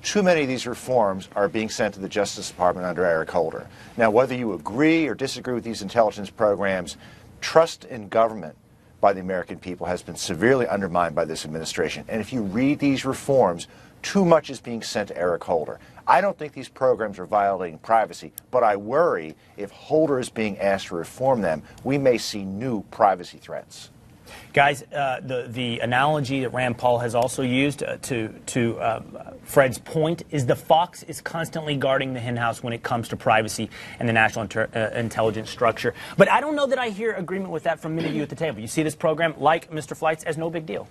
too many of these reforms are being sent to the Justice Department under Eric Holder. Now, whether you agree or disagree with these intelligence programs, trust in government by the American people has been severely undermined by this administration. And if you read these reforms, too much is being sent to Eric Holder. I don't think these programs are violating privacy, but I worry if Holder is being asked to reform them, we may see new privacy threats. Guys, the analogy that Rand Paul has also used to Fred's point is the fox is constantly guarding the henhouse when it comes to privacy and the national intelligence structure. But I don't know that I hear agreement with that from many of you at the table. You see this program, like Mr. Fleitz, as no big deal.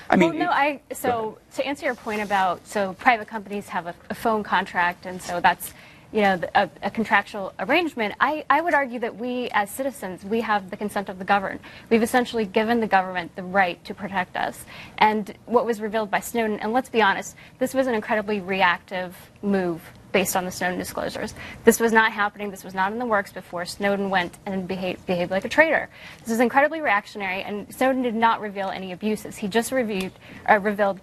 I mean, well, no, so to answer your point about, so private companies have a phone contract, and so that's, you know, a contractual arrangement. I would argue that we, as citizens, we have the consent of the governed. We've essentially given the government the right to protect us. And what was revealed by Snowden, and let's be honest, this was an incredibly reactive move based on the Snowden disclosures. This was not happening. This was not in the works before Snowden went and behaved like a traitor. This is incredibly reactionary, and Snowden did not reveal any abuses. He just revealed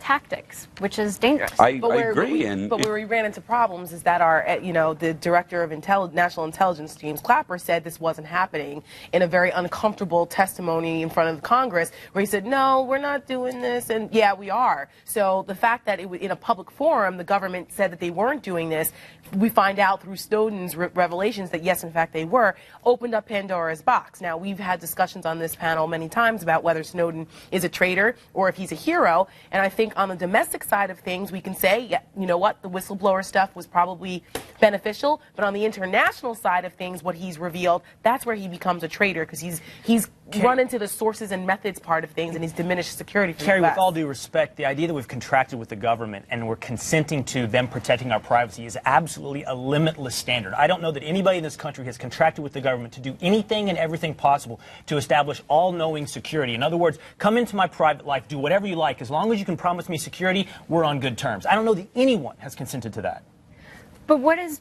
tactics, which is dangerous. I agree. But where we ran into problems is that our, the director of national intelligence, James Clapper, said this wasn't happening in a very uncomfortable testimony in front of Congress, where he said, no, we're not doing this, and yeah, we are. So the fact that in a public forum, the government said that they weren't doing this, we find out through Snowden's revelations that, yes, in fact, they were, opened up Pandora's box. Now, we've had discussions on this panel many times about whether Snowden is a traitor or if he's a hero. And I think on the domestic side of things, we can say, yeah, you know what, the whistleblower stuff was probably beneficial. But on the international side of things, what he's revealed, that's where he becomes a traitor, because he's run into the sources and methods part of things, and he's diminished security for Kerry, the with all due respect, the idea that we've contracted with the government and we're consenting to them protecting our privacy is absolutely a limitless standard. I don't know that anybody in this country has contracted with the government to do anything and everything possible to establish all-knowing security. In other words, come into my private life, do whatever you like. As long as you can promise me security, we're on good terms. I don't know that anyone has consented to that. But what is